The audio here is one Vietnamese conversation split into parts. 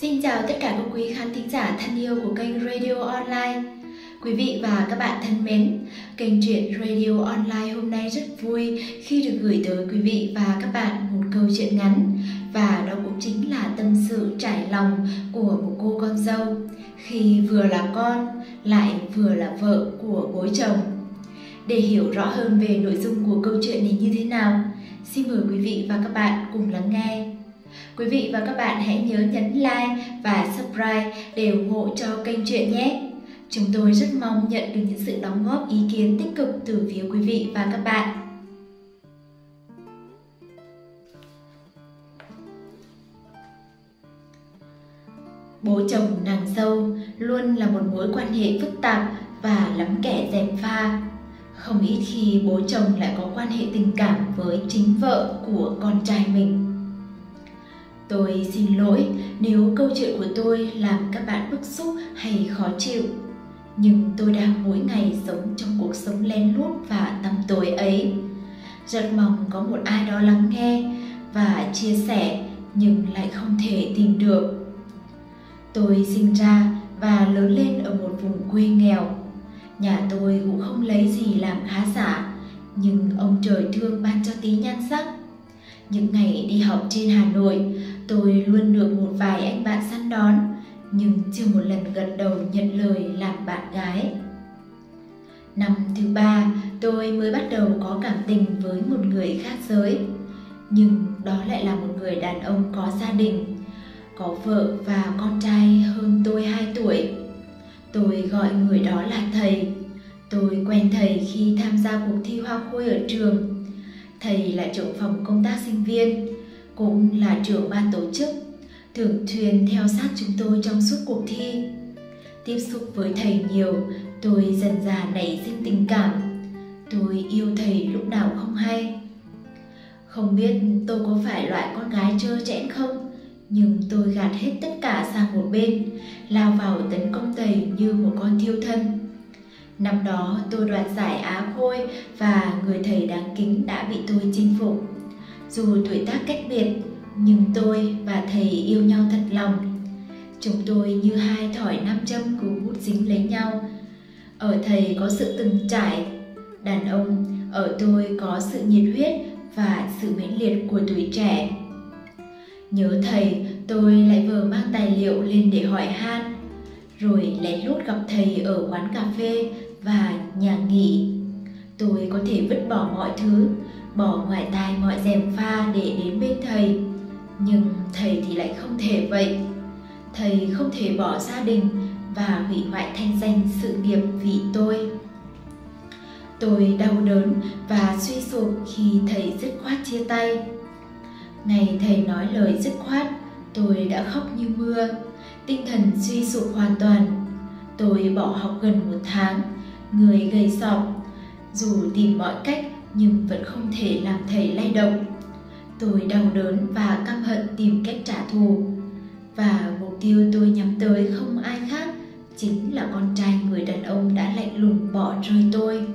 Xin chào tất cả các quý khán thính giả thân yêu của kênh Radio Online. Quý vị và các bạn thân mến, kênh truyện Radio Online hôm nay rất vui khi được gửi tới quý vị và các bạn một câu chuyện ngắn. Và đó cũng chính là tâm sự trải lòng của một cô con dâu khi vừa là con lại vừa là vợ của bố chồng. Để hiểu rõ hơn về nội dung của câu chuyện này như thế nào, xin mời quý vị và các bạn cùng lắng nghe. Quý vị và các bạn hãy nhớ nhấn like và subscribe để ủng hộ cho kênh truyện nhé. Chúng tôi rất mong nhận được những sự đóng góp ý kiến tích cực từ phía quý vị và các bạn. Bố chồng nàng dâu luôn là một mối quan hệ phức tạp và lắm kẻ gièm pha. Không ít khi bố chồng lại có quan hệ tình cảm với chính vợ của con trai mình. Tôi xin lỗi nếu câu chuyện của tôi làm các bạn bức xúc hay khó chịu. Nhưng tôi đang mỗi ngày sống trong cuộc sống lén lút và tăm tối ấy. Rất mong có một ai đó lắng nghe và chia sẻ nhưng lại không thể tìm được. Tôi sinh ra và lớn lên ở một vùng quê nghèo. Nhà tôi cũng không lấy gì làm khá giả, nhưng ông trời thương ban cho tí nhan sắc. Những ngày đi học trên Hà Nội, tôi luôn được một vài anh bạn săn đón, nhưng chưa một lần gật đầu nhận lời làm bạn gái. Năm thứ 3, tôi mới bắt đầu có cảm tình với một người khác giới. Nhưng đó lại là một người đàn ông có gia đình, có vợ và con trai hơn tôi 2 tuổi. Tôi gọi người đó là thầy. Tôi quen thầy khi tham gia cuộc thi hoa khôi ở trường. Thầy là trưởng phòng công tác sinh viên, cũng là trưởng ban tổ chức, thường xuyên theo sát chúng tôi trong suốt cuộc thi. Tiếp xúc với thầy nhiều, tôi dần dà nảy sinh tình cảm. Tôi yêu thầy lúc nào không hay. Không biết tôi có phải loại con gái trơ trẽn không, nhưng tôi gạt hết tất cả sang một bên, lao vào tấn công thầy như một con thiêu thân. Năm đó tôi đoạt giải Á Khôi và người thầy đáng kính đã bị tôi chinh phục. Dù tuổi tác cách biệt, nhưng tôi và thầy yêu nhau thật lòng. Chúng tôi như hai thỏi nam châm cứu hút dính lấy nhau. Ở thầy có sự từng trải, đàn ông, ở tôi có sự nhiệt huyết và sự mãnh liệt của tuổi trẻ. Nhớ thầy, tôi lại vừa mang tài liệu lên để hỏi han, rồi lén lút gặp thầy ở quán cà phê và nhà nghỉ. Tôi có thể vứt bỏ mọi thứ, bỏ ngoài tai mọi gièm pha để đến bên thầy. Nhưng thầy thì lại không thể vậy. Thầy không thể bỏ gia đình và hủy hoại thanh danh sự nghiệp vì tôi. Tôi đau đớn và suy sụp khi thầy dứt khoát chia tay. Ngày thầy nói lời dứt khoát, tôi đã khóc như mưa, tinh thần suy sụp hoàn toàn. Tôi bỏ học gần 1 tháng, người gầy sọc. Dù tìm mọi cách nhưng vẫn không thể làm thầy lay động. Tôi đau đớn và căm hận tìm cách trả thù. Và mục tiêu tôi nhắm tới không ai khác, chính là con trai người đàn ông đã lạnh lùng bỏ rơi tôi.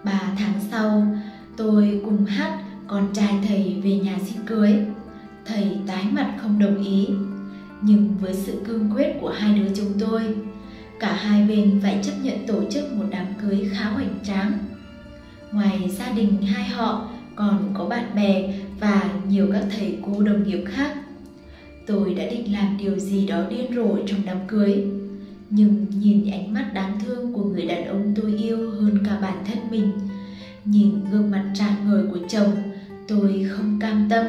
3 tháng sau, tôi cùng Hát, con trai thầy, về nhà xin cưới. Thầy tái mặt không đồng ý. Nhưng với sự cương quyết của hai đứa chúng tôi, cả hai bên phải chấp nhận tổ chức một đám cưới khá hoành tráng. Ngoài gia đình hai họ, còn có bạn bè và nhiều các thầy cô đồng nghiệp khác. Tôi đã định làm điều gì đó điên rồ trong đám cưới. Nhưng nhìn ánh mắt đáng thương của người đàn ông tôi yêu hơn cả bản thân mình, nhìn gương mặt rạng ngời của chồng, tôi không cam tâm.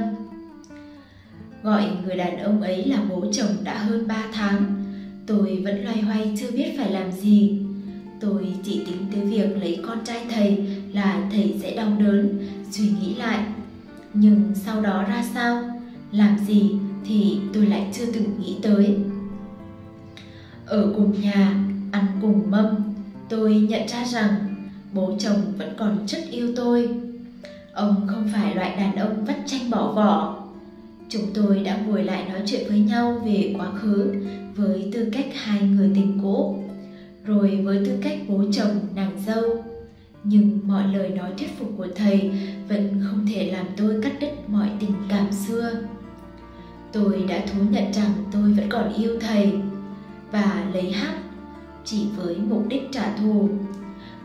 Gọi người đàn ông ấy là bố chồng đã hơn 3 tháng, tôi vẫn loay hoay chưa biết phải làm gì. Tôi chỉ tính tới việc lấy con trai thầy là thầy sẽ đau đớn, suy nghĩ lại. Nhưng sau đó ra sao, làm gì thì tôi lại chưa từng nghĩ tới. Ở cùng nhà, ăn cùng mâm, tôi nhận ra rằng bố chồng vẫn còn rất yêu tôi. Ông không phải loại đàn ông vắt chanh bỏ vỏ. Chúng tôi đã ngồi lại nói chuyện với nhau về quá khứ với tư cách hai người tình cũ, rồi với tư cách bố chồng nàng dâu. Nhưng mọi lời nói thuyết phục của thầy vẫn không thể làm tôi cắt đứt mọi tình cảm xưa. Tôi đã thú nhận rằng tôi vẫn còn yêu thầy và lấy H chỉ với mục đích trả thù.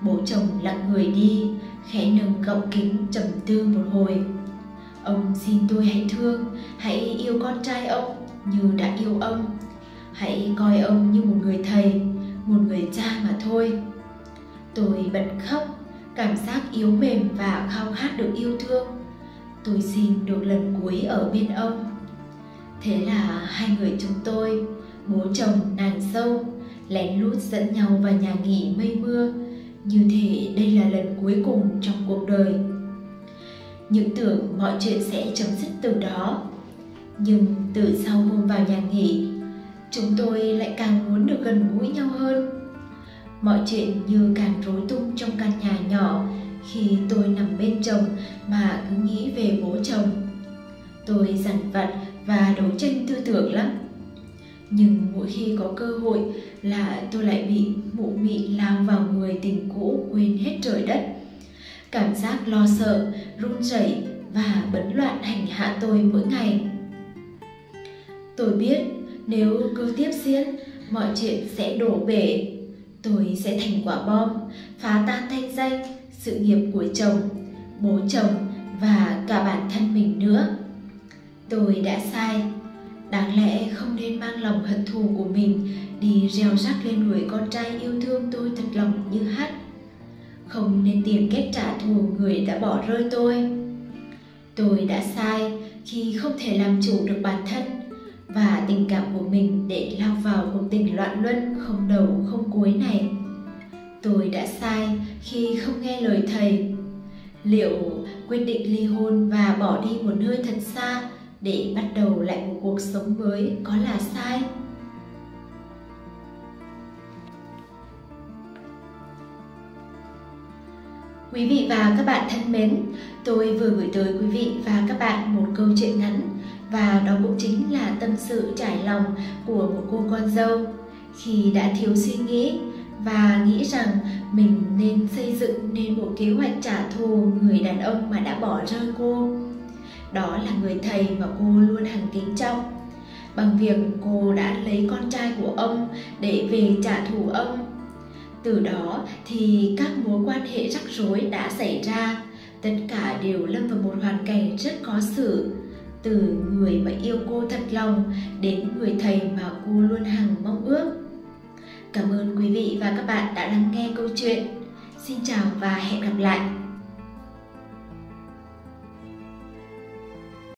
Bố chồng lặng người đi, khẽ nâng gọng kính trầm tư một hồi. Ông xin tôi hãy thương, hãy yêu con trai ông như đã yêu ông. Hãy coi ông như một người thầy, một người cha mà thôi. Tôi bật khóc, cảm giác yếu mềm và khao khát được yêu thương. Tôi xin được lần cuối ở bên ông. Thế là hai người chúng tôi, bố chồng nàng dâu, lén lút dẫn nhau vào nhà nghỉ mây mưa, như thể đây là lần cuối cùng trong cuộc đời. Những tưởng mọi chuyện sẽ chấm dứt từ đó, nhưng từ sau hôm vào nhà nghỉ, chúng tôi lại càng muốn được gần gũi nhau hơn. Mọi chuyện như càng rối tung trong căn nhà nhỏ khi tôi nằm bên chồng mà cứ nghĩ về bố chồng. Tôi dằn vặt và đấu tranh tư tưởng lắm. Nhưng mỗi khi có cơ hội là tôi lại bị mụ mị lao vào người tình cũ quên hết trời đất. Cảm giác lo sợ, run rẩy và bấn loạn hành hạ tôi mỗi ngày. Tôi biết nếu cứ tiếp diễn, mọi chuyện sẽ đổ bể. Tôi sẽ thành quả bom, phá tan thanh danh, sự nghiệp của chồng, bố chồng và cả bản thân mình nữa. Tôi đã sai. Đáng lẽ không nên mang lòng hận thù của mình đi gieo rắc lên người con trai yêu thương tôi thật lòng như H. Không nên tìm cách trả thù người đã bỏ rơi tôi. Tôi đã sai khi không thể làm chủ được bản thân và tình cảm của mình để lao vào cuộc tình loạn luân không đầu không cuối này. Tôi đã sai khi không nghe lời thầy. Liệu quyết định ly hôn và bỏ đi một nơi thật xa để bắt đầu lại một cuộc sống mới có là sai? Quý vị và các bạn thân mến, tôi vừa gửi tới quý vị và các bạn một câu chuyện ngắn, và đó cũng chính là tâm sự trải lòng của một cô con dâu khi đã thiếu suy nghĩ và nghĩ rằng mình nên xây dựng nên một kế hoạch trả thù người đàn ông mà đã bỏ rơi cô. Đó là người thầy mà cô luôn hằng kính trọng, bằng việc cô đã lấy con trai của ông để về trả thù ông. Từ đó thì các mối quan hệ rắc rối đã xảy ra, tất cả đều lâm vào một hoàn cảnh rất khó xử. Từ người mà yêu cô thật lòng đến người thầy mà cô luôn hằng mong ước. Cảm ơn quý vị và các bạn đã lắng nghe câu chuyện. Xin chào và hẹn gặp lại.